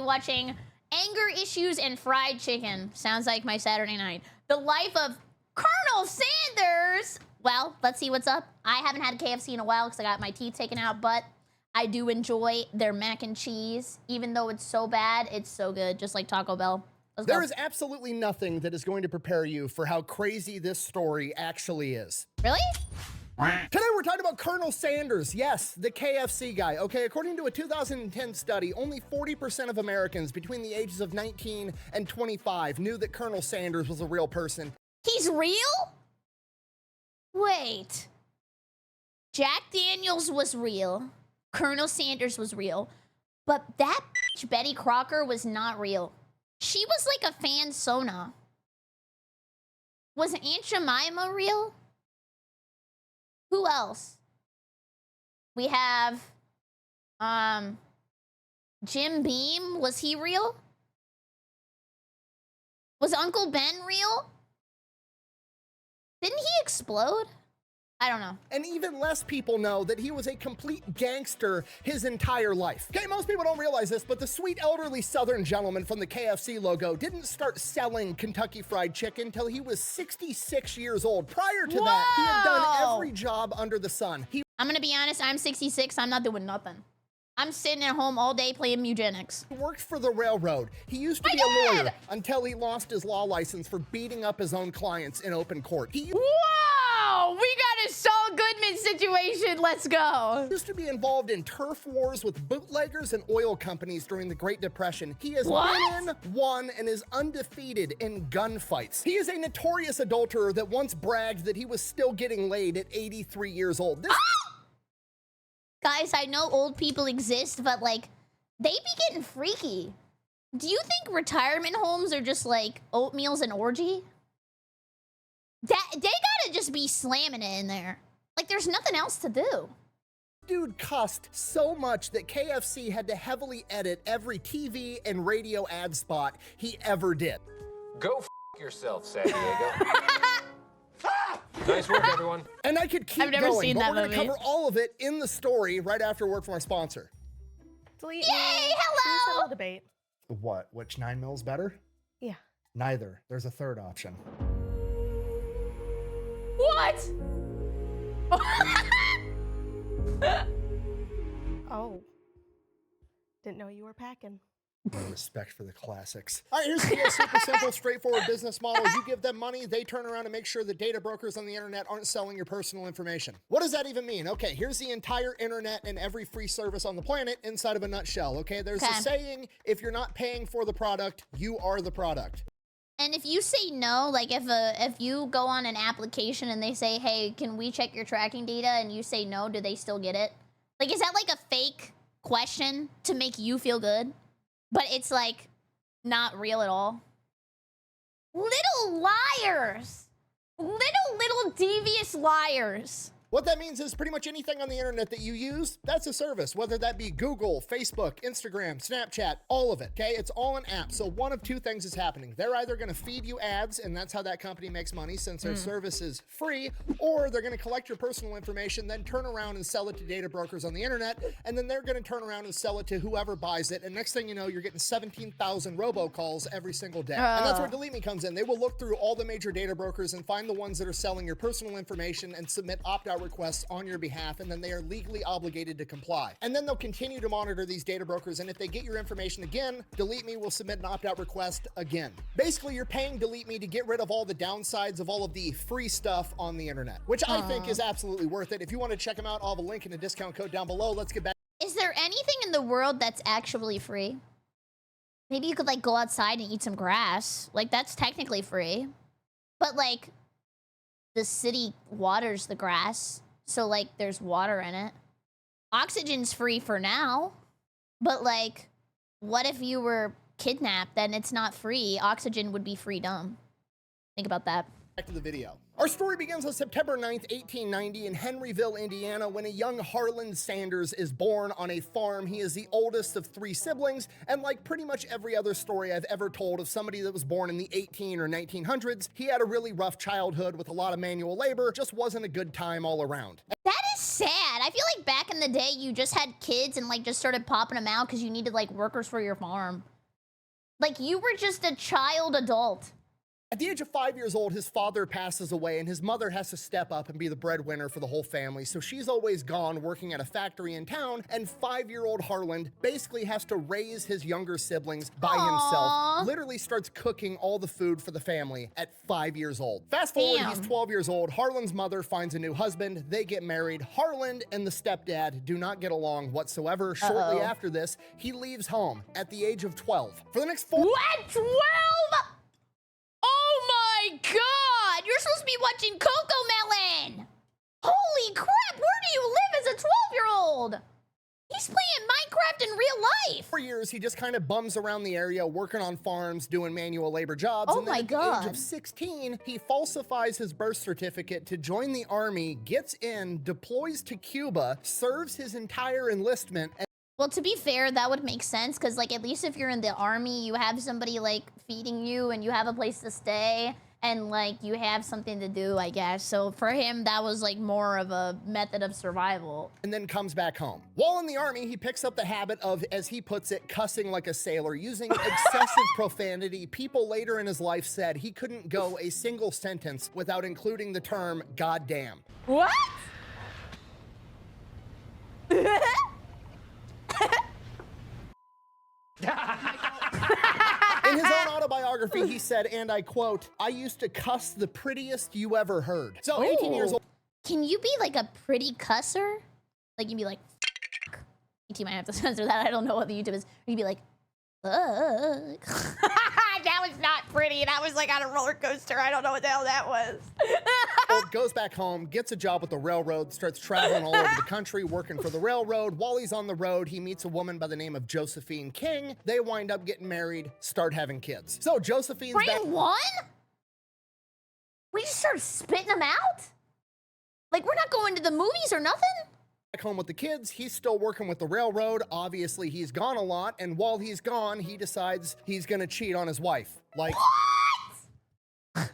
watching Anger Issues and Fried Chicken. Sounds like my Saturday night. The life of Colonel Sanders. Well, let's see what's up. I haven't had KFC in a while because I got my teeth taken out, but I do enjoy their mac and cheese. Even though it's so bad, it's so good, just like Taco Bell. There is absolutely nothing that is going to prepare you for how crazy this story actually is. Really? Today we're talking about Colonel Sanders. Yes, the KFC guy. Okay, according to a 2010 study, only 40% of Americans between the ages of 19 and 25 knew that Colonel Sanders was a real person. He's real? Wait. Jack Daniels was real. Colonel Sanders was real. But that bitch, Betty Crocker, was not real. She was like a fan Sona. Was Aunt Jemima real? Who else? We have Jim Beam. Was he real? Was Uncle Ben real? Didn't he explode? I don't know. And even less people know that he was a complete gangster his entire life. Okay, most people don't realize this, but the sweet elderly Southern gentleman from the KFC logo didn't start selling Kentucky Fried Chicken till he was 66 years old. Prior to that, he had done every job under the sun. I'm gonna be honest, I'm 66, I'm not doing nothing. I'm sitting at home all day playing eugenics. He worked for the railroad. He used to be a lawyer until he lost his law license for beating up his own clients in open court. Whoa! We got a Saul Goodman situation. Let's go. He used to be involved in turf wars with bootleggers and oil companies during the Great Depression. He has been in, won, and is undefeated in gunfights. He is a notorious adulterer that once bragged that he was still getting laid at 83 years old. Guys, I know old people exist, but like, they be getting freaky. Do you think retirement homes are just like oatmeals and orgy? They gotta just be slamming it in there. Like, there's nothing else to do. Dude cussed so much that KFC had to heavily edit every TV and radio ad spot he ever did. Go f yourself, San Diego. Nice work, everyone. And I could keep I've never going, seen but that we're going to movie. cover all of it in the story right after word from our sponsor. Delete Yay, me. hello! Please settle debate. What? Which 9 mils better? Yeah. Neither. There's a third option. What? Oh. Didn't know you were packing. Respect for the classics. All right, here's the deal. Super simple, straightforward business model. You give them money, they turn around and make sure the data brokers on the internet aren't selling your personal information. What does that even mean? Okay, here's the entire internet and every free service on the planet inside of a nutshell, okay? There's a saying, if you're not paying for the product, you are the product. And if you say no, like if you go on an application and they say, hey, can we check your tracking data, and you say no, do they still get it? Like, is that like a fake question to make you feel good? But it's like not real at all. Little liars. Little devious liars. What that means is pretty much anything on the internet that you use, that's a service, whether that be Google, Facebook, Instagram, Snapchat, all of it, okay? It's all an app. So one of two things is happening. They're either gonna feed you ads, and that's how that company makes money since their service is free, or they're gonna collect your personal information, then turn around and sell it to data brokers on the internet, and then they're gonna turn around and sell it to whoever buys it, and next thing you know, you're getting 17,000 robocalls every single day. And that's where Delete Me comes in. They will look through all the major data brokers and find the ones that are selling your personal information and submit opt-out requests on your behalf, and then they are legally obligated to comply. And then they'll continue to monitor these data brokers, and if they get your information again, Delete Me will submit an opt-out request again. Basically, you're paying Delete Me to get rid of all the downsides of all of the free stuff on the internet, which I think is absolutely worth it. If you want to check them out, I'll have a link and a discount code down below. Let's get back. Is there anything in the world that's actually free? Maybe you could like go outside and eat some grass. Like, that's technically free. But like, the city waters the grass, so like there's water in it. Oxygen's free for now, but like, what if you were kidnapped? Then it's not free. Oxygen would be freedom. Think about that. Back to the video. Our story begins on September 9th, 1890 in Henryville, Indiana, when a young Harlan Sanders is born on a farm. He is the oldest of 3 siblings, and like pretty much every other story I've ever told of somebody that was born in the 18 or 1900s, he had a really rough childhood with a lot of manual labor. Just wasn't a good time all around. That is sad. I feel like back in the day, you just had kids and like just started popping them out because you needed like workers for your farm. Like, you were just a child adult. At the age of 5 years old, his father passes away and his mother has to step up and be the breadwinner for the whole family. So she's always gone working at a factory in town, and 5-year-old Harland basically has to raise his younger siblings by himself. Literally starts cooking all the food for the family at 5 years old. Fast forward, he's 12 years old. Harland's mother finds a new husband. They get married. Harland and the stepdad do not get along whatsoever. Shortly after this, he leaves home at the age of 12. For the next 4 What? 12? Oh my god! You're supposed to be watching Cocomelon! Holy crap, where do you live as a 12-year-old? He's playing Minecraft in real life! 4 years, he just kind of bums around the area, working on farms, doing manual labor jobs. Oh and then my at god. the age of 16, he falsifies his birth certificate to join the army, gets in, deploys to Cuba, serves his entire enlistment, and Well, to be fair, that would make sense, because, like, at least if you're in the army, you have somebody, like, feeding you, and you have a place to stay, and, like, you have something to do, I guess. So for him, that was, like, more of a method of survival. then comes back home. While in the army, he picks up the habit of, as he puts it, cussing like a sailor, using excessive profanity. People later in his life said he couldn't go a single sentence without including the term goddamn. What? In his own autobiography, he said, and I quote, "I used to cuss the prettiest you ever heard." So 18 years old. Can you be, like, a pretty cusser? Like, you'd be like, ET might have to censor that. I don't know what the YouTube is. Or you'd be like, fuck. That was not pretty. That was, like, on a roller coaster. I don't know what the hell that was. Goes back home, gets a job with the railroad, starts traveling all over the country, working for the railroad. While he's on the road, he meets a woman by the name of Josephine King. They wind up getting married, start having kids. So Josephine's back. Frame one? We just start spitting them out? Like, we're not going to the movies or nothing? Back home with the kids, he's still working with the railroad. Obviously, he's gone a lot, and while he's gone, he decides he's gonna cheat on his wife. Like, What?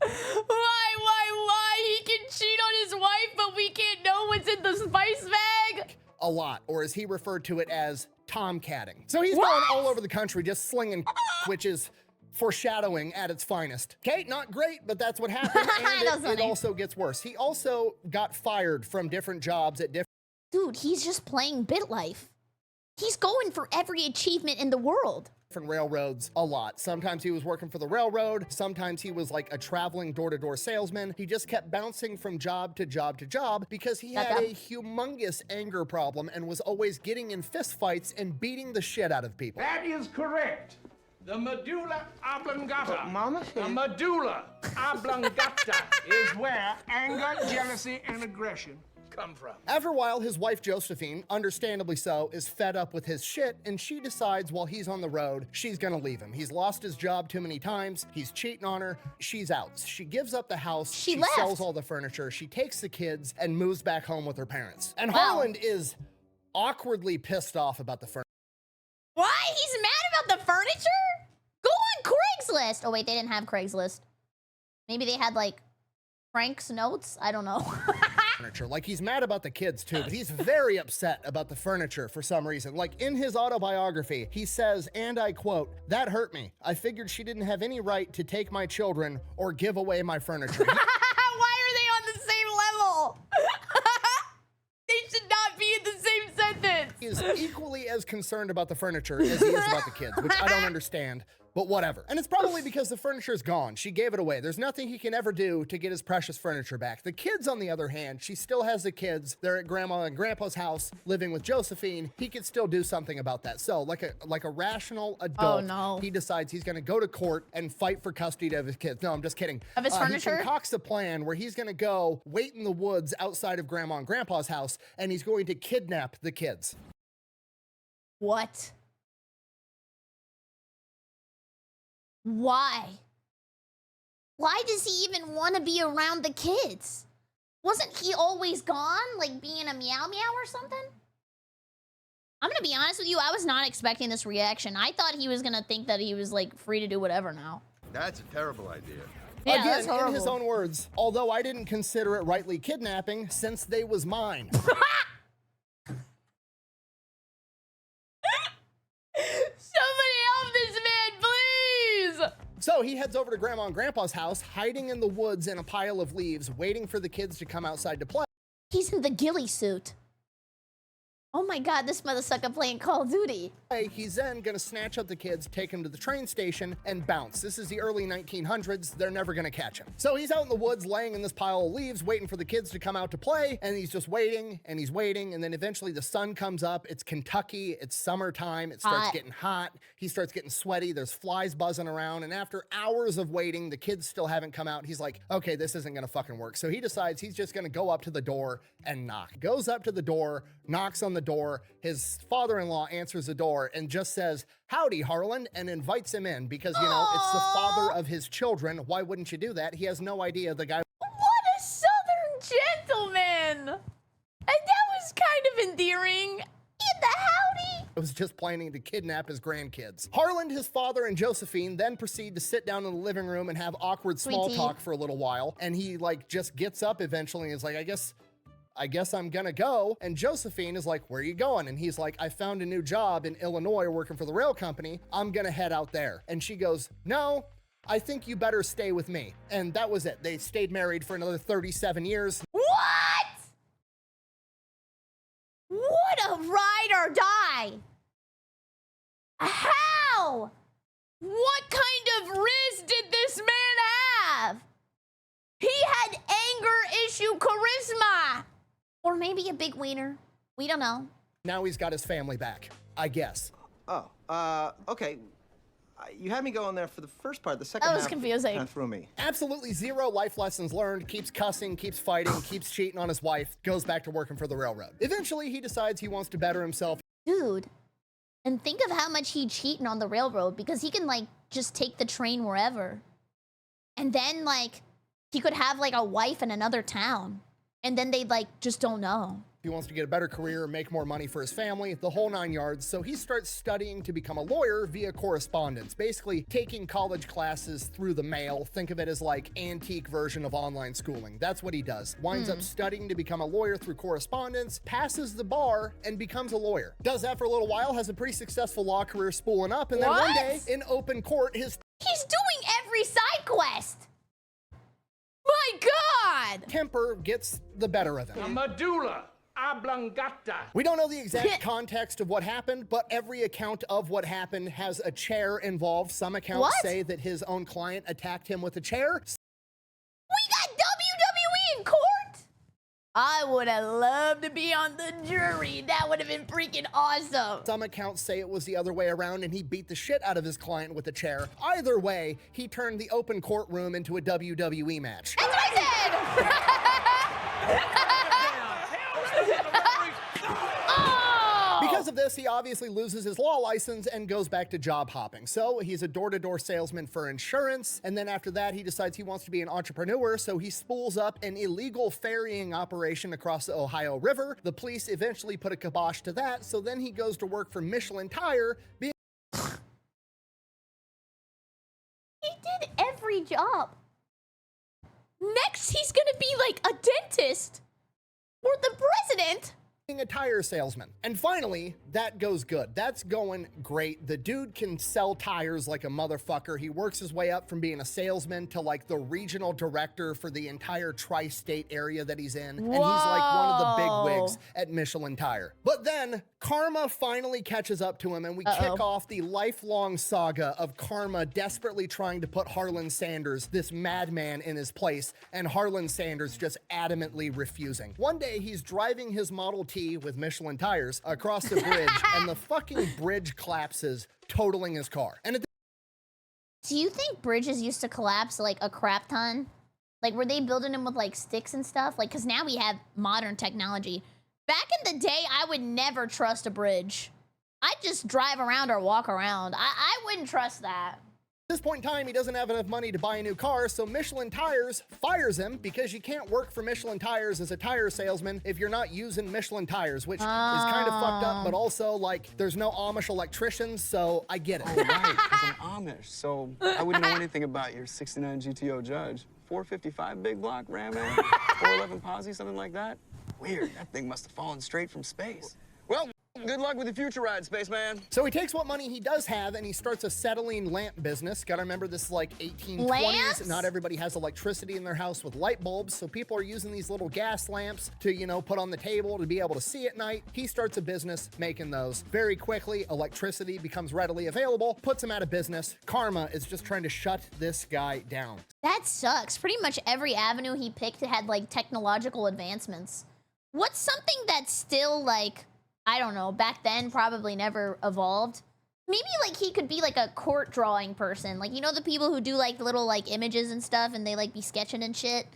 Why? Why? He can cheat on his wife, but we can't know what's in the spice bag? a lot, or as he referred to it as tomcatting. So he's going all over the country just slinging, which is foreshadowing at its finest. Okay, not great, but that's what happened, and it also gets worse. He also got fired from different jobs at different... Dude, he's just playing BitLife. He's going for every achievement in the world. Different railroads a lot. Sometimes he was working for the railroad. Sometimes he was like a traveling door-to-door salesman. He just kept bouncing from job to job to job because he had a humongous anger problem and was always getting in fistfights and beating the shit out of people. That is correct. The medulla oblongata. Mama said. The medulla oblongata is where anger, jealousy, and aggression come from. After a while, his wife Josephine, understandably so, is fed up with his shit, and she decides while he's on the road, she's gonna leave him. He's lost his job too many times. He's cheating on her. She's out. She gives up the house. She sells all the furniture. She takes the kids and moves back home with her parents. And Harland is awkwardly pissed off about the furniture. Why? He's mad about the furniture? Go on Craigslist. Oh, wait, they didn't have Craigslist. Maybe they had, like, Frank's notes? I don't know. Furniture. Like, he's mad about the kids too, but he's very upset about the furniture for some reason. Like, in his autobiography, he says, and I quote, "That hurt me. I figured she didn't have any right to take my children or give away my furniture." Why are they on the same level? They should not be in the same sentence. He is equally as concerned about the furniture as he is about the kids, which I don't understand, but whatever. And it's probably because the furniture is gone. She gave it away. There's nothing he can ever do to get his precious furniture back. The kids, on the other hand, she still has the kids. They're at Grandma and Grandpa's house living with Josephine. He could still do something about that. So like a rational adult, he decides he's gonna go to court and fight for custody of his kids. No, I'm just kidding. Of his furniture? He concocts a plan where he's gonna go wait in the woods outside of Grandma and Grandpa's house, and he's going to kidnap the kids. What? Why? Why does he even want to be around the kids? Wasn't he always gone, like being a meow meow or something? I'm gonna be honest with you, I was not expecting this reaction. I thought he was gonna think that he was like free to do whatever now. That's a terrible idea. Yeah, again, that's horrible. in his own words, although I didn't consider it rightly kidnapping since they was mine. So he heads over to Grandma and Grandpa's house, hiding in the woods in a pile of leaves, waiting for the kids to come outside to play. He's in the ghillie suit. Oh my god, this motherfucker playing Call of Duty. He's then gonna snatch up the kids, take them to the train station, and bounce. This is the early 1900s. They're never gonna catch him. So he's out in the woods, laying in this pile of leaves, waiting for the kids to come out to play, and he's just waiting, and he's waiting, and then eventually the sun comes up. It's Kentucky, it's summertime, it starts getting hot, he starts getting sweaty, there's flies buzzing around, and after hours of waiting, the kids still haven't come out. He's like, okay, this isn't gonna fucking work. So he decides he's just gonna go up to the door and knock. Goes up to the door, knocks on the door, his father-in-law answers the door and just says, howdy, Harlan, and invites him in because, you know, it's the father of his children. Why wouldn't you do that? He has no idea the guy. What a southern gentleman! And that was kind of endearing. In the howdy! was just planning to kidnap his grandkids. Harlan, his father, and Josephine then proceed to sit down in the living room and have awkward small talk for a little while. And he like just gets up eventually and is like, I guess I'm gonna go. And Josephine is like, where are you going? And he's like, I found a new job in Illinois working for the rail company. I'm gonna head out there. And she goes, no, I think you better stay with me. And that was it. They stayed married for another 37 years. What? What a ride or die. How? What kind of riz did this man have? He had anger issue charisma. Or maybe a big wiener. We don't know. Now he's got his family back, I guess. Oh, okay. You had me going there for the first part. The second That was half confusing. kind of threw me. Absolutely zero life lessons learned, keeps cussing, keeps fighting, keeps cheating on his wife, goes back to working for the railroad. Eventually, he decides he wants to better himself. Dude, and think of how much he cheating on the railroad because he can, like, just take the train wherever. And then, like, he could have, like, a wife in another town. And then they, like, just don't know. He wants to get a better career, make more money for his family, the whole 9 yards. So he starts studying to become a lawyer via correspondence, basically taking college classes through the mail. Think of it as like antique version of online schooling. That's what he does. Winds up studying to become a lawyer through correspondence, passes the bar, and becomes a lawyer. Does that for a little while, has a pretty successful law career spooling up, and then one day, in open court, he's doing every side quest. My God! temper gets the better of him. A medulla oblongata. We don't know the exact context of what happened, but every account of what happened has a chair involved. Some accounts say that his own client attacked him with a chair. We got WWE in court? I would have loved to be on the jury. That would have been freaking awesome. Some accounts say it was the other way around and he beat the shit out of his client with a chair. Either way, he turned the open courtroom into a WWE match. That's what I said! Because of this, he obviously loses his law license and goes back to job hopping. So he's a door-to-door salesman for insurance, and then after that, he decides he wants to be an entrepreneur, so he spools up an illegal ferrying operation across the Ohio River. The police eventually put a kibosh to that, so then he goes to work for Michelin Tire, being He did every job. Next, he's gonna be like a dentist or the president. a tire salesman. And finally, that goes good. That's going great. The dude can sell tires like a motherfucker. He works his way up from being a salesman to like the regional director for the entire tri-state area that he's in. And he's like one of the big wigs at Michelin Tire. But then karma finally catches up to him and we kick off the lifelong saga of karma desperately trying to put Harlan Sanders, this madman, in his place, and Harlan Sanders just adamantly refusing. One day he's driving his Model T with Michelin tires across the bridge and the fucking bridge collapses, totaling his car. And do you think bridges used to collapse like a crap ton? Like, were they building them with like sticks and stuff? Like, because now we have modern technology. Back in the day, I would never trust a bridge. I'd just drive around or walk around. I wouldn't trust that. at this point in time, he doesn't have enough money to buy a new car, so Michelin Tires fires him because you can't work for Michelin Tires as a tire salesman if you're not using Michelin tires, which is kind of fucked up, but also, like, there's no Amish electricians, so I get it. Oh, right, because I'm Amish, so I wouldn't know anything about your 69 GTO Judge. 455 big block Ram Air, 411 Posse, something like that? Weird, that thing must have fallen straight from space. Well, Good luck with your future ride, spaceman. So he takes what money he does have and he starts a acetylene lamp business. Gotta remember, this is like 1820s. Lamps? Not everybody has electricity in their house with light bulbs, so people are using these little gas lamps to, you know, put on the table to be able to see at night. He starts a business making those. Very quickly, electricity becomes readily available, puts him out of business. Karma is just trying to shut this guy down. That sucks. Pretty much every avenue he picked had like technological advancements. What's something that's still like, I don't know, back then probably never evolved? Maybe like he could be like a court drawing person. Like, you know, the people who do like little like images and stuff and they like be sketching and shit.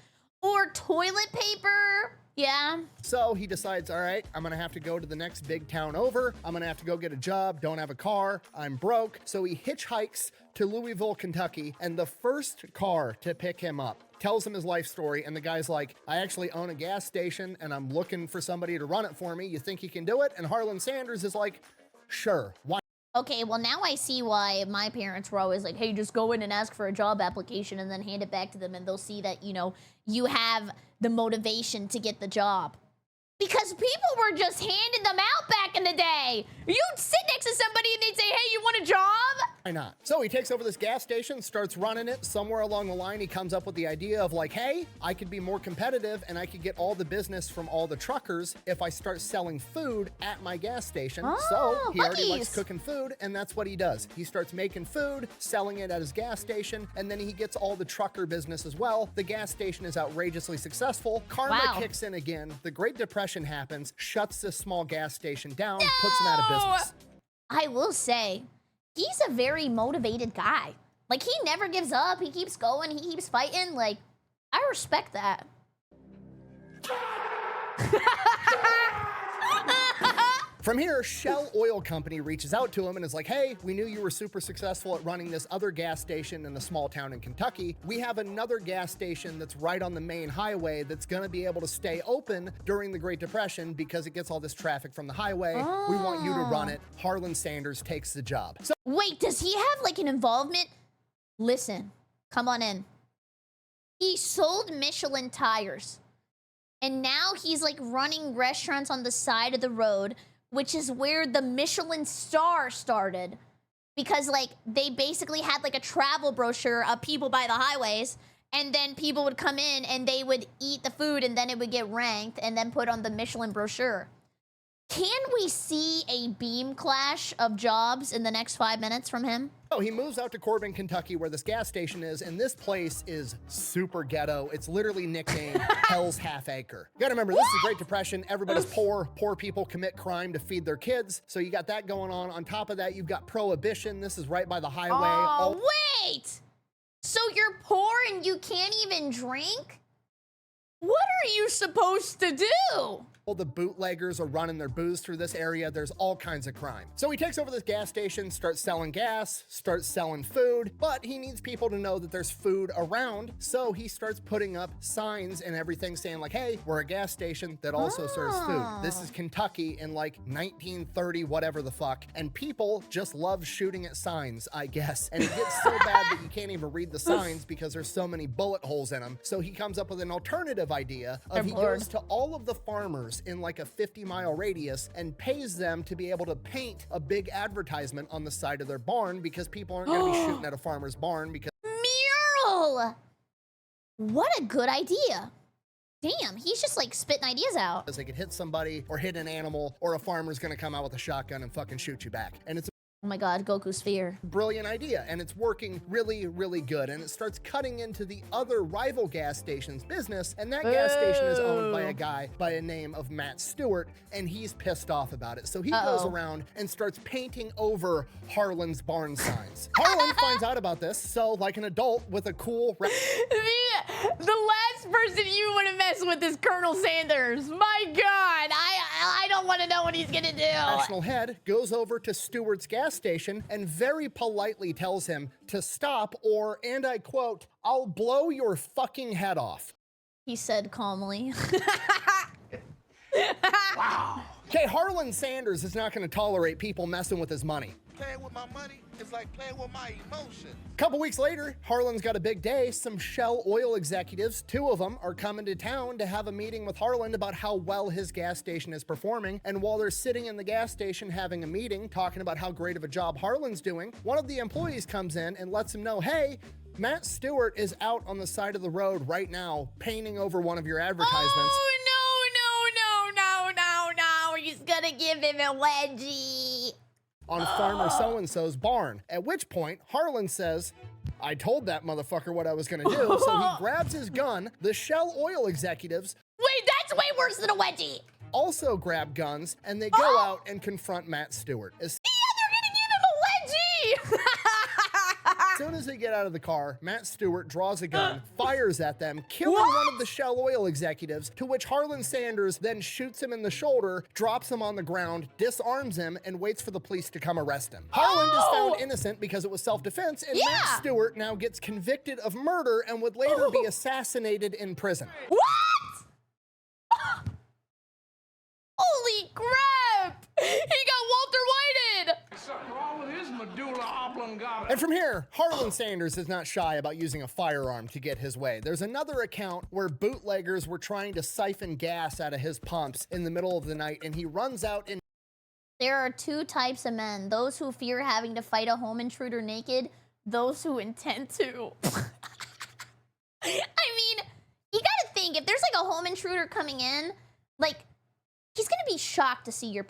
Or toilet paper. Yeah. So he decides, all right, I'm gonna have to go to the next big town over. I'm gonna have to go get a job, don't have a car, I'm broke. So he hitchhikes to Louisville, Kentucky, and the first car to pick him up tells him his life story, and the guy's like, I actually own a gas station and I'm looking for somebody to run it for me. You think you can do it? And Harlan Sanders is like, sure, why? Okay, well now I see why my parents were always like, hey, just go in and ask for a job application and then hand it back to them and they'll see that, you know, you have the motivation to get the job. Because people were just handing them out back in the day. You'd sit next to somebody and they'd say, hey, you want a job? Why not? So he takes over this gas station, starts running it. Somewhere along the line, he comes up with the idea of like, hey, I could be more competitive and I could get all the business from all the truckers if I start selling food at my gas station. So he already likes cooking food, and that's what he does. He starts making food, selling it at his gas station, and then he gets all the trucker business as well. The gas station is outrageously successful. Karma kicks in again. The Great Depression happens, shuts this small gas station down, puts him out of business. I will say, he's a very motivated guy. Like, he never gives up. He keeps going. He keeps fighting. Like, I respect that. From here, Shell Oil Company reaches out to him and is like, hey, we knew you were super successful at running this other gas station in a small town in Kentucky. We have another gas station that's right on the main highway that's gonna be able to stay open during the Great Depression because it gets all this traffic from the highway. We want you to run it. Harlan Sanders takes the job. So wait, does he have like an involvement? Listen, come on in. He sold Michelin tires. And now he's like running restaurants on the side of the road, which is where the Michelin star started. Because like they basically had like a travel brochure of people by the highways, and then people would come in and they would eat the food and then it would get ranked and then put on the Michelin brochure. Can we see a beam clash of jobs in the next 5 minutes from him? Oh, he moves out to Corbin, Kentucky, where this gas station is, and this place is super ghetto. It's literally nicknamed Hell's Half Acre. You gotta remember, this is the Great Depression. Everybody's poor. Poor people commit crime to feed their kids. So you got that going on. On top of that, you've got Prohibition. This is right by the highway. Oh, wait! So you're poor and you can't even drink? What are you supposed to do? All the bootleggers are running their booze through this area. There's all kinds of crime. So he takes over this gas station, starts selling gas, starts selling food, but he needs people to know that there's food around. So he starts putting up signs and everything saying like, hey, we're a gas station that also serves food. This is Kentucky in like 1930, whatever the fuck. And people just love shooting at signs, I guess. And it gets so bad that you can't even read the signs because there's so many bullet holes in them. So he comes up with an alternative idea of he goes to all of the farmers in like a 50-mile radius and pays them to be able to paint a big advertisement on the side of their barn because people aren't gonna be shooting at a farmer's barn because— Mural! What a good idea. Damn, he's just like spitting ideas out. they could hit somebody or hit an animal, or a farmer's gonna come out with a shotgun and fucking shoot you back. And it's Oh my god, Goku's fear. brilliant idea, and it's working really, really good. And it starts cutting into the other rival gas station's business, and that gas station is owned by a guy by the name of Matt Stewart, and he's pissed off about it. So he goes around and starts painting over Harlan's barn signs. Harlan finds out about this, so like an adult with a cool— The last person you want to mess with is Colonel Sanders. My god, I don't want to know what he's gonna do. National head goes over to Stewart's gas station and very politely tells him to stop or, and I quote, I'll blow your fucking head off. He said calmly. Wow, Okay, Harlan Sanders is not going to tolerate people messing with his money. Playing with my money is like playing with my emotions. A couple weeks later, Harlan's got a big day. Some Shell oil executives, 2 of them, are coming to town to have a meeting with Harlan about how well his gas station is performing. And while they're sitting in the gas station having a meeting, talking about how great of a job Harlan's doing, one of the employees comes in and lets him know, hey, Matt Stewart is out on the side of the road right now painting over one of your advertisements. Oh, no. He's gonna give him a wedgie. On Farmer So-and-so's barn, at which point Harlan says, I told that motherfucker what I was gonna do, so he grabs his gun. The Shell oil executives Wait, that's way worse than a wedgie. also grab guns, and they go out and confront Matt Stewart. As Yeah, they're gonna give him a wedgie. soon as they get out of the car, Matt Stewart draws a gun, fires at them, killing one of the Shell oil executives, to which Harlan Sanders then shoots him in the shoulder, drops him on the ground, disarms him, and waits for the police to come arrest him. Harlan is found innocent because it was self-defense, and Matt Stewart now gets convicted of murder and would later be assassinated in prison. What? Holy crap! He got Walter Whited! Something wrong with his medulla oblongata. And from here, Harlan Sanders is not shy about using a firearm to get his way. There's another account where bootleggers were trying to siphon gas out of his pumps in the middle of the night, and he runs out and There are 2 types of men. Those who fear having to fight a home intruder naked, those who intend to. I mean, you gotta think, if there's like a home intruder coming in, like, he's gonna be shocked to see your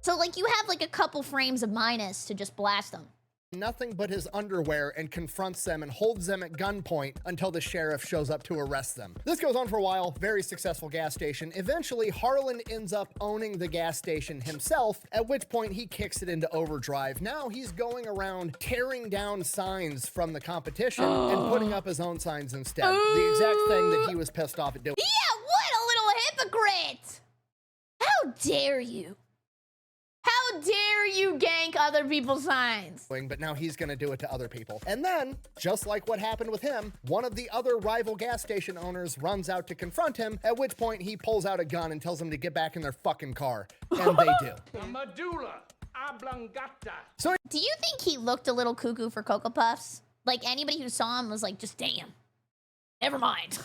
so like you have like a couple frames of minus to just blast them. nothing but his underwear and confronts them and holds them at gunpoint until the sheriff shows up to arrest them. This goes on for a while, very successful gas station. Eventually, Harlan ends up owning the gas station himself, at which point he kicks it into overdrive. Now he's going around tearing down signs from the competition and putting up his own signs instead. The exact thing that he was pissed off at doing. Yeah, what a little hypocrite! How dare you? How dare you gank other people's signs? But now he's gonna do it to other people. And then, just like what happened with him, one of the other rival gas station owners runs out to confront him, at which point he pulls out a gun and tells them to get back in their fucking car. And they do. The medulla oblongata. So Do you think he looked a little cuckoo for Cocoa Puffs? Like, anybody who saw him was like, just damn. Never mind.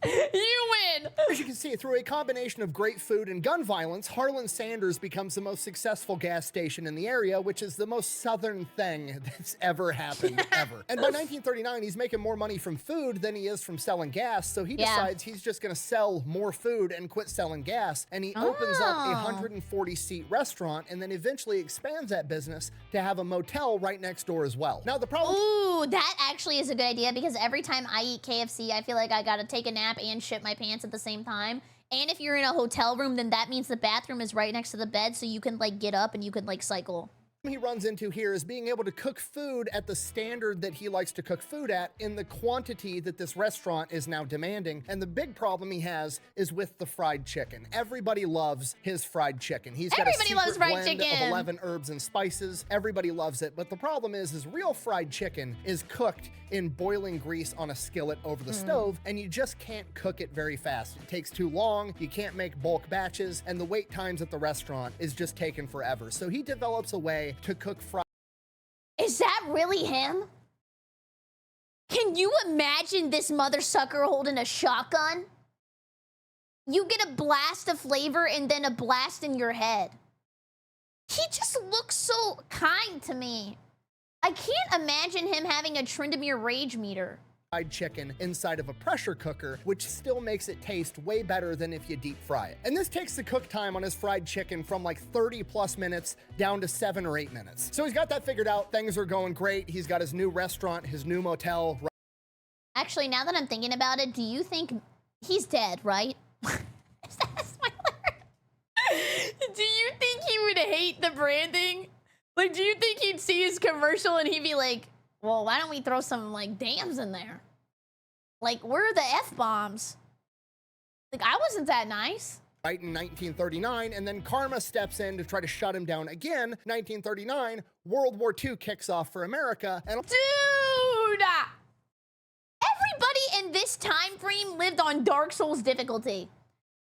You win! as you can see, through a combination of great food and gun violence, Harlan Sanders becomes the most successful gas station in the area, which is the most southern thing that's ever happened, ever. And by 1939, he's making more money from food than he is from selling gas, so he decides he's just gonna sell more food and quit selling gas, and he opens up a 140-seat restaurant and then eventually expands that business to have a motel right next door as well. Now, the problem... Ooh, that actually is a good idea because every time I eat KFC, I feel like I gotta take a nap and shit my pants at the same time. And if you're in a hotel room, then that means the bathroom is right next to the bed, so you can like get up and you can like cycle. He runs into here is being able to cook food at the standard that he likes to cook food at in the quantity that this restaurant is now demanding. And the big problem he has is with the fried chicken. Everybody loves his fried chicken. He's got Everybody a loves secret fried blend chicken. of 11 herbs and spices. Everybody loves it. But the problem is real fried chicken is cooked in boiling grease on a skillet over the stove, and you just can't cook it very fast. It takes too long, you can't make bulk batches, and the wait times at the restaurant is just taking forever. So he develops a way to cook fried. Is that really him? Can you imagine this mother sucker holding a shotgun? You get a blast of flavor and then a blast in your head. He just looks so kind to me. I can't imagine him having a Tryndamere rage meter. Fried chicken inside of a pressure cooker, which still makes it taste way better than if you deep fry it. And this takes the cook time on his fried chicken from like 30 plus minutes down to 7 or 8 minutes. So he's got that figured out. Things are going great. He's got his new restaurant, his new motel. Actually, now that I'm thinking about it, do you think he's dead, right? Is that a spoiler? Do you think he would hate the branding? Like, do you think he'd see his commercial and he'd be like, well, why don't we throw some, like, dams in there? Like, where are the F-bombs? Like, I wasn't that nice. Right in 1939, and then karma steps in to try to shut him down again. 1939, World War II kicks off for America, and Dude! Everybody in this time frame lived on Dark Souls difficulty.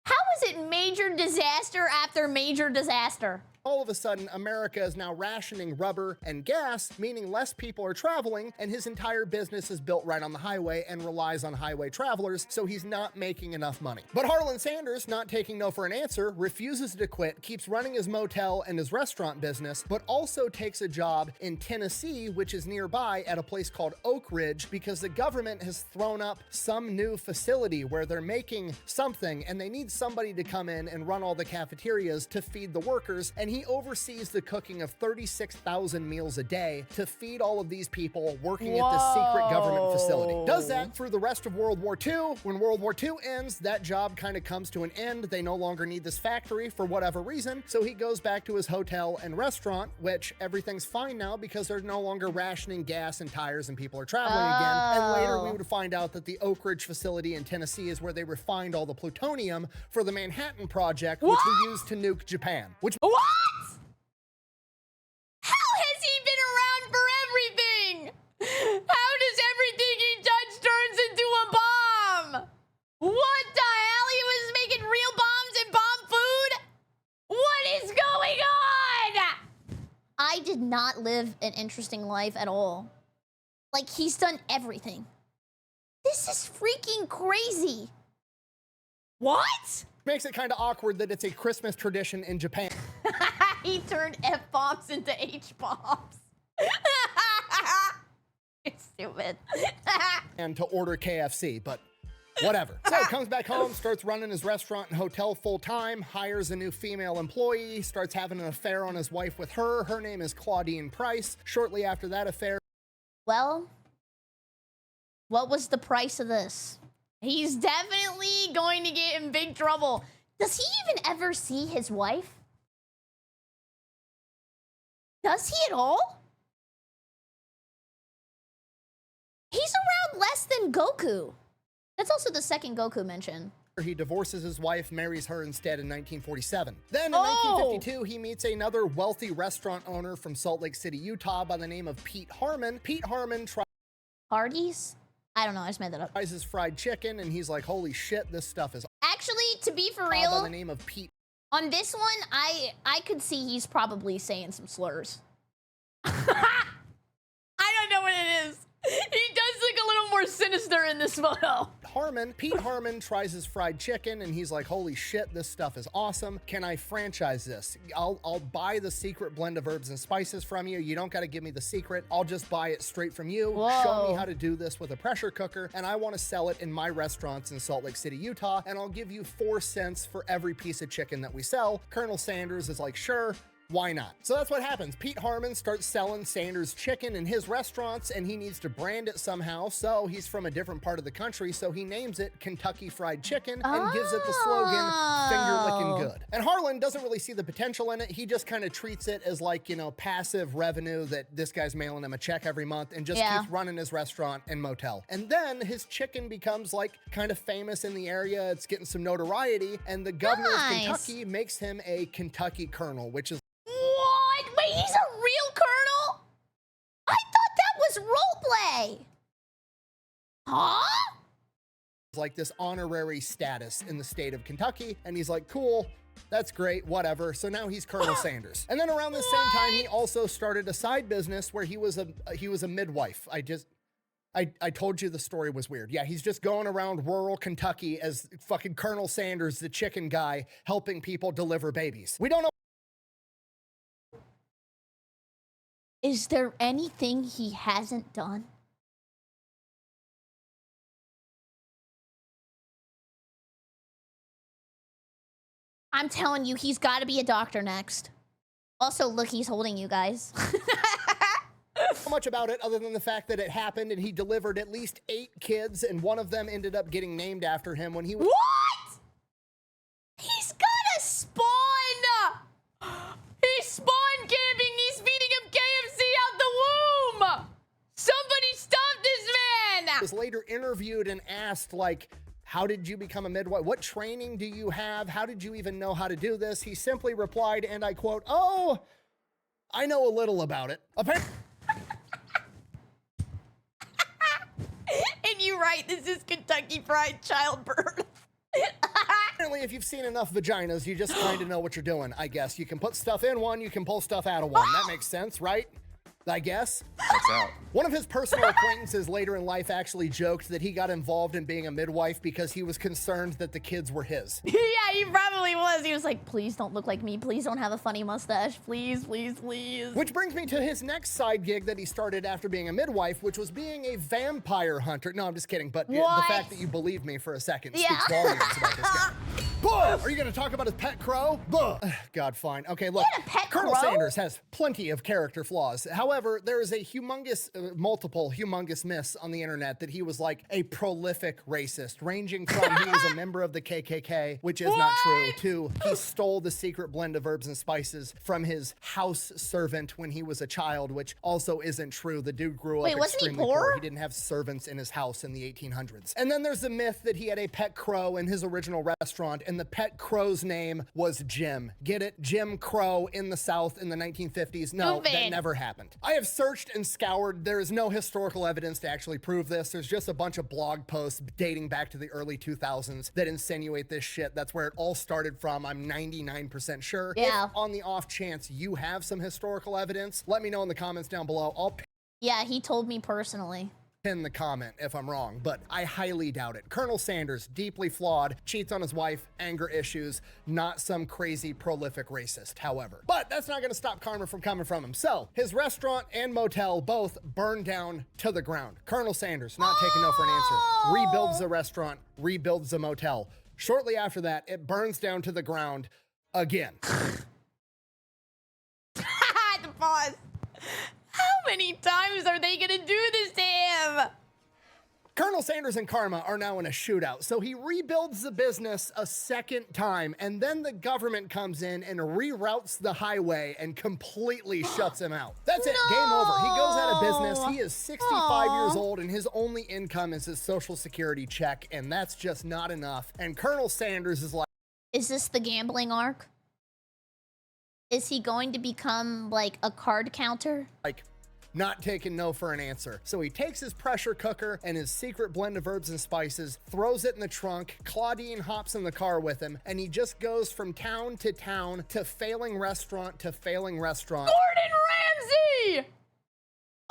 How is it major disaster after major disaster? All of a sudden, America is now rationing rubber and gas, meaning less people are traveling, and his entire business is built right on the highway and relies on highway travelers, so he's not making enough money. But Harlan Sanders, not taking no for an answer, refuses to quit, keeps running his motel and his restaurant business, but also takes a job in Tennessee, which is nearby, at a place called Oak Ridge, because the government has thrown up some new facility where they're making something, and they need somebody to come in and run all the cafeterias to feed the workers, and he oversees the cooking of 36,000 meals a day to feed all of these people working at this secret government facility. Does that through the rest of World War II. When World War II ends, that job kind of comes to an end. They no longer need this factory for whatever reason, so he goes back to his hotel and restaurant, which everything's fine now because they're no longer rationing gas and tires and people are traveling again. And later we would find out that the Oak Ridge facility in Tennessee is where they refined all the plutonium for the Manhattan Project, which we used to nuke Japan. Which What? How has he been around for everything? How does everything he touches turns into a bomb? What the hell? He was making real bombs and bomb food? What is going on? I did not live an interesting life at all. Like, he's done everything. This is freaking crazy. What? makes it kind of awkward that it's a Christmas tradition in Japan. He turned F-bombs into H-bombs. It's stupid. And to order KFC, but whatever. So he comes back home, starts running his restaurant and hotel full time, hires a new female employee, starts having an affair on his wife with her. Her name is Claudine Price. Shortly after that affair, Well, what was the price of this? He's definitely going to get in big trouble. Does he even ever see his wife? Does he at all? He's around less than Goku. That's also the second Goku mention. he divorces his wife, marries her instead in 1947. Then in 1952, he meets another wealthy restaurant owner from Salt Lake City, Utah by the name of Pete Harmon. Pete Harmon Hardee's? I don't know, I just made that up. tries his fried chicken and he's like, holy shit, this stuff is Actually, to be for by real, the name of Pete. on this one, I could see he's probably saying some slurs. I don't know what it is. He does look a little more sinister in this photo. Pete Harmon tries his fried chicken and he's like, holy shit, this stuff is awesome. Can I franchise this? I'll buy the secret blend of herbs and spices from you. You don't got to give me the secret. I'll just buy it straight from you. Whoa. Show me how to do this with a pressure cooker. And I want to sell it in my restaurants in Salt Lake City, Utah. And I'll give you 4 cents for every piece of chicken that we sell. Colonel Sanders is like, sure. Why not? So that's what happens. Pete Harmon starts selling Sanders chicken in his restaurants and he needs to brand it somehow. So he's from a different part of the country. So he names it Kentucky Fried Chicken and gives it the slogan, finger licking good. And Harlan doesn't really see the potential in it. He just kind of treats it as like, you know, passive revenue that this guy's mailing him a check every month and just keeps running his restaurant and motel. And then his chicken becomes like kind of famous in the area. It's getting some notoriety and the governor of Kentucky makes him a Kentucky colonel, which is What? Wait, he's a real colonel? I thought that was roleplay. Huh? like this honorary status in the state of Kentucky. And he's like, cool, that's great, whatever. So now he's Colonel Sanders. And then around the same time, he also started a side business where he was a midwife. I told you the story was weird. Yeah, he's just going around rural Kentucky as fucking Colonel Sanders, the chicken guy, helping people deliver babies. We don't know. Is there anything he hasn't done? I'm telling you, he's got to be a doctor next. Also, look, he's holding you guys. So much about it other than the fact that it happened and he delivered at least 8 kids and one of them ended up getting named after him when he was— What? He's got a spawn! He's spawn camping! He's feeding him KFC out the womb! Somebody stop this man! was later interviewed and asked, like, how did you become a midwife? What training do you have? How did you even know how to do this? He simply replied, and I quote, oh, I know a little about it. Apparently— And you're right, this is Kentucky Fried Childbirth. Apparently, if you've seen enough vaginas, you just kind of know what you're doing, I guess. You can put stuff in one, you can pull stuff out of one. That makes sense, right? I guess. That's out. One of his personal acquaintances later in life actually joked that he got involved in being a midwife because he was concerned that the kids were his. Yeah, he probably was. He was like, please don't look like me. Please don't have a funny mustache. Please, please, please. Which brings me to his next side gig that he started after being a midwife, which was being a vampire hunter. No, I'm just kidding, but the fact that you believe me for a second speaks volumes about this guy. Buh! Are you going to talk about his pet crow? Buh! God, fine. Okay, look. He had a pet Colonel crow? Sanders has plenty of character flaws. However, there is a humongous, multiple humongous myths on the internet that he was like a prolific racist, ranging from he was a member of the KKK, which is not true, to he stole the secret blend of herbs and spices from his house servant when he was a child, which also isn't true. The dude grew up Wait, wasn't he extremely poor? He didn't have servants in his house in the 1800s. And then there's the myth that he had a pet crow in his original restaurant, and the pet crow's name was Jim. Get it? Jim Crow in the South in the 1950s. No, that Stupid. never happened. I have searched and scoured. There is no historical evidence to actually prove this. There's just a bunch of blog posts dating back to the early 2000s that insinuate this shit. That's where it all started from. I'm 99% sure. Yeah. If on the off chance you have some historical evidence, let me know in the comments down below. I'll Yeah, he told me personally. pin the comment if I'm wrong, but I highly doubt it. Colonel Sanders, deeply flawed, cheats on his wife, anger issues, not some crazy prolific racist, however. But that's not gonna stop karma from coming from him. So, his restaurant and motel both burned down to the ground. Colonel Sanders, not taking no for an answer, rebuilds the restaurant, rebuilds the motel. Shortly after that, it burns down to the ground again. The pause. How many times are they gonna do this to him? Colonel Sanders and Karma are now in a shootout, so he rebuilds the business a second time, and then the government comes in and reroutes the highway and completely shuts him out. That's it, game over. He goes out of business. He is 65 years old, and his only income is his Social Security check, and that's just not enough. And Colonel Sanders is like, Is this the gambling arc? Is he going to become like a card counter? not taking no for an answer. So he takes his pressure cooker and his secret blend of herbs and spices, throws it in the trunk. Claudine hops in the car with him, and he just goes from town to failing restaurant to failing restaurant. Gordon Ramsay!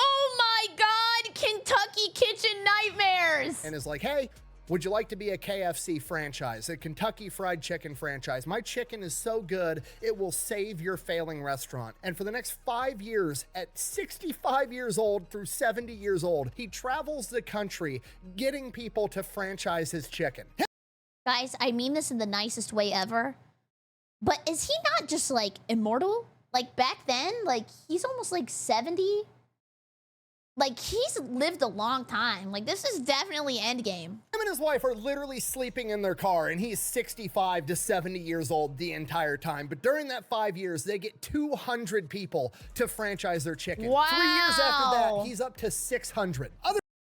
Oh my God, Kentucky Kitchen Nightmares! And is like, hey, would you like to be a KFC franchise, a Kentucky Fried Chicken franchise? My chicken is so good, it will save your failing restaurant. And for the next 5 years, at 65 years old through 70 years old, he travels the country getting people to franchise his chicken. Guys, I mean this in the nicest way ever, but is he not just like immortal? Like back then, like he's almost like 70. Like, he's lived a long time. Like, this is definitely endgame. Him and his wife are literally sleeping in their car, and he's 65 to 70 years old the entire time. But during that 5 years, they get 200 people to franchise their chicken. Wow. 3 years after that, he's up to 600.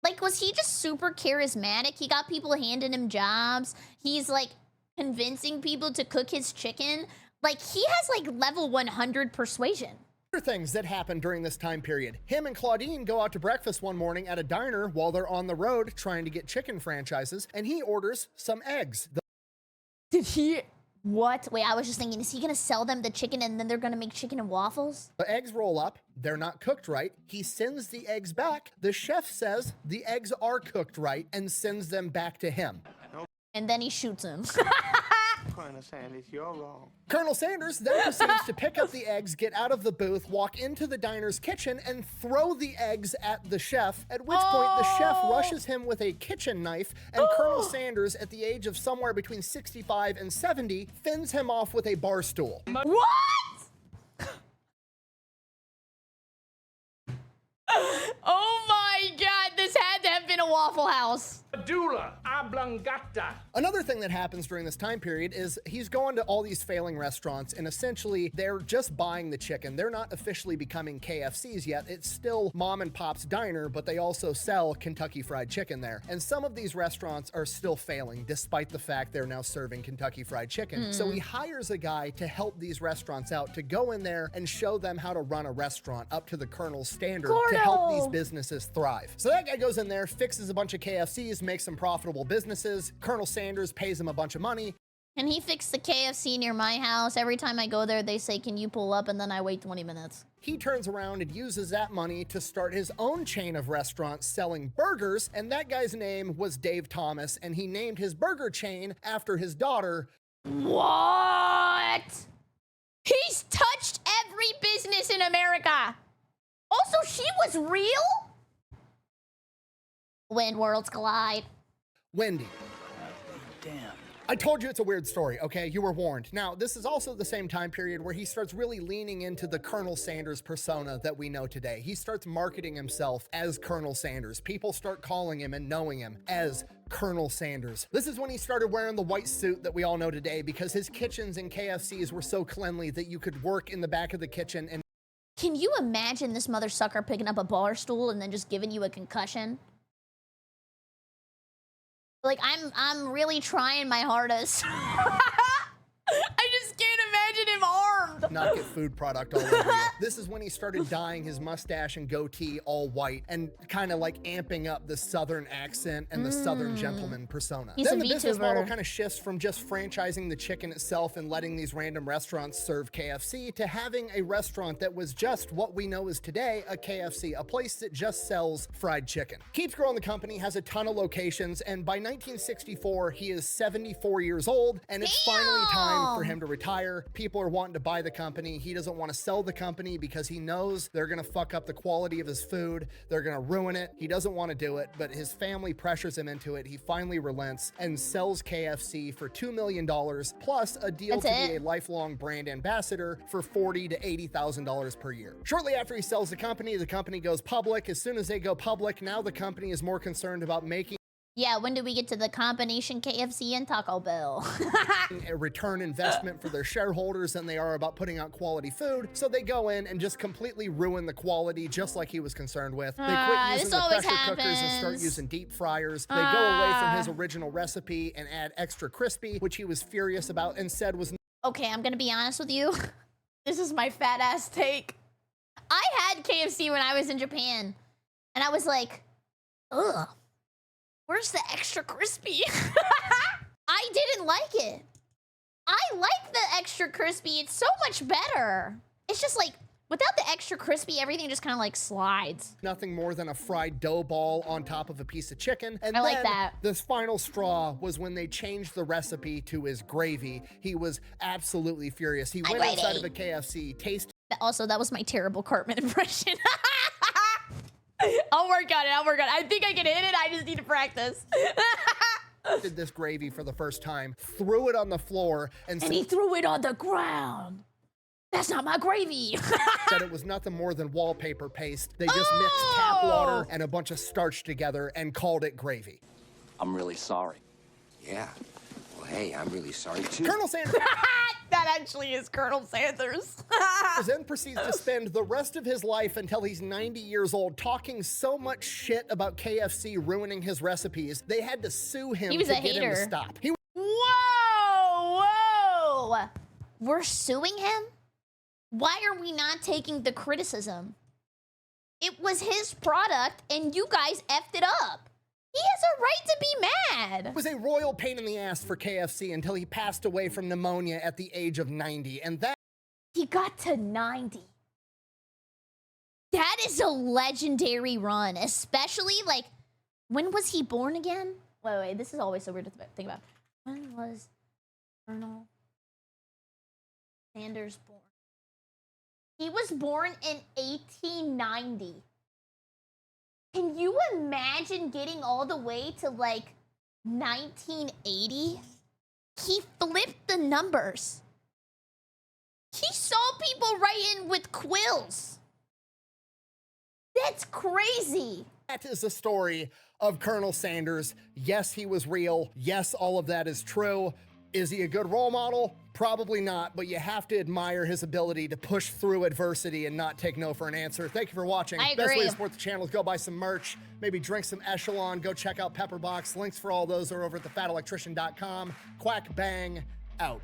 Like, was he just super charismatic? He got people handing him jobs. He's, like, convincing people to cook his chicken. Like, he has, like, level 100 persuasion. Other things that happened during this time period. Him and Claudine go out to breakfast one morning at a diner while they're on the road trying to get chicken franchises, and he orders some eggs. Did he? What? Wait, I was just thinking, is he gonna sell them the chicken and then they're gonna make chicken and waffles? The eggs roll up. They're not cooked right. He sends the eggs back. The chef says the eggs are cooked right and sends them back to him. And then he shoots him. Colonel Sanders, you're wrong. Colonel Sanders then proceeds to pick up the eggs, get out of the booth, walk into the diner's kitchen, and throw the eggs at the chef, at which point the chef rushes him with a kitchen knife, and Colonel Sanders, at the age of somewhere between 65 and 70, fends him off with a bar stool. What? Oh my God, this had to have been a Waffle House. Medulla oblongata. Another thing that happens during this time period is he's going to all these failing restaurants, and essentially they're just buying the chicken. They're not officially becoming KFCs yet. It's still mom and pop's diner, but they also sell Kentucky Fried Chicken there. And some of these restaurants are still failing despite the fact they're now serving Kentucky Fried Chicken. So he hires a guy to help these restaurants out, to go in there and show them how to run a restaurant up to the Colonel's standard to help these businesses thrive. So that guy goes in there, fixes a bunch of KFCs, makes some profitable businesses. Colonel Sanders pays him a bunch of money. Can he fix the KFC near my house? Every time I go there, they say, can you pull up? And then I wait 20 minutes. He turns around and uses that money to start his own chain of restaurants selling burgers, and that guy's name was Dave Thomas, and he named his burger chain after his daughter. What? He's touched every business in America. Also, she was real? When worlds collide. Wendy. Damn. I told you it's a weird story, okay? You were warned. Now, this is also the same time period where he starts really leaning into the Colonel Sanders persona that we know today. He starts marketing himself as Colonel Sanders. People start calling him and knowing him as Colonel Sanders. This is when he started wearing the white suit that we all know today because his kitchens and KFCs were so cleanly that you could work in the back of the kitchen and... Can you imagine this mother sucker picking up a bar stool and then just giving you a concussion? Like, I'm really trying my hardest. I just can't imagine him armed. not get food product all over you. This is when he started dyeing his mustache and goatee all white and kind of like amping up the Southern accent and the Southern gentleman persona. He's then a the business model VTuber. kind of shifts from just franchising the chicken itself and letting these random restaurants serve KFC to having a restaurant that was just what we know as today, a KFC, a place that just sells fried chicken. Keeps growing the company, has a ton of locations, and by 1964, he is 74 years old, and it's finally time for him to retire. People are wanting to buy the company. He doesn't want to sell the company because he knows they're gonna fuck up the quality of his food. They're gonna ruin it. He doesn't want to do it, but his family pressures him into it. He finally relents and sells KFC for $2 million, plus a deal to be a lifelong brand ambassador for $40,000 to $80,000 per year. Shortly after he sells the company goes public. As soon as they go public, now the company is more concerned about making Yeah, when do we get to the combination KFC and Taco Bell? a return investment for their shareholders than they are about putting out quality food. So they go in and just completely ruin the quality, just like he was concerned with. They quit using the pressure cookers and start using deep fryers. They go away from his original recipe and add extra crispy, which he was furious about and said was Okay, I'm gonna be honest with you. This is my fat ass take. I had KFC when I was in Japan, and I was like, ugh, where's the extra crispy? I didn't like it. I like the extra crispy. It's so much better. It's just like, without the extra crispy, everything just kind of like slides. nothing more than a fried dough ball on top of a piece of chicken. And I like then that. this final straw was when they changed the recipe to his gravy. He was absolutely furious. He went outside of a KFC, tasted Also, that was my terrible Cartman impression. I'll work on it. I'll work on it. I think I can hit it. I just need to practice. this gravy for the first time, threw it on the floor, and And he threw it on the ground. That's not my gravy. said it was nothing more than wallpaper paste. They just mixed tap water and a bunch of starch together and called it gravy. I'm really sorry. Yeah. Well, hey, I'm really sorry too. Colonel Sanders That actually is Colonel Sanders. then proceeds to spend the rest of his life until he's 90 years old talking so much shit about KFC ruining his recipes, they had to sue him He was to a get him to hater. stop. Whoa, whoa. We're suing him? Why are we not taking the criticism? It was his product and you guys effed it up. He has a right to be mad. It was a royal pain in the ass for KFC until he passed away from pneumonia at the age of 90, and that He got to 90. That is a legendary run, especially like, when was he born again? Wait, this is always so weird to think about. When was Colonel Sanders born? He was born in 1890. Can you imagine getting all the way to like 1980? He flipped the numbers. He saw people writing with quills. That's crazy. That is the story of Colonel Sanders. Yes, he was real. Yes, all of that is true. Is he a good role model? Probably not, but you have to admire his ability to push through adversity and not take no for an answer. Thank you for watching. I Best way agree. to support the channel is go buy some merch, maybe drink some Echelon, go check out Pepperbox. Links for all those are over at thefatelectrician.com. Quack bang, out.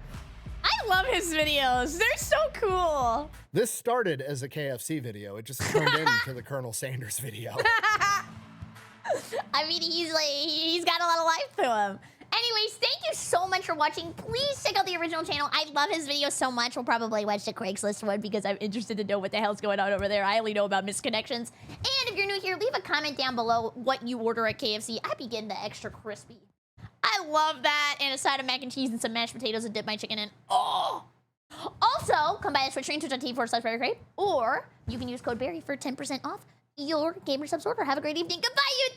I love his videos. They're so cool. This started as a KFC video. It just turned into the Colonel Sanders video. I mean, he's got a lot of life to him. Anyways, thank you so much for watching. Please check out the original channel. I love his videos so much. We'll probably watch the Craigslist one because I'm interested to know what the hell's going on over there. I only know about misconnections. And if you're new here, leave a comment down below what you order at KFC. I be getting the extra crispy. I love that. And a side of mac and cheese and some mashed potatoes and dip my chicken in. Oh! Also, come by the Twitch stream, twitch.tv/BerryCrepe, or you can use code Berry for 10% off your Gamer Subs order. Have a great evening. Goodbye, YouTube!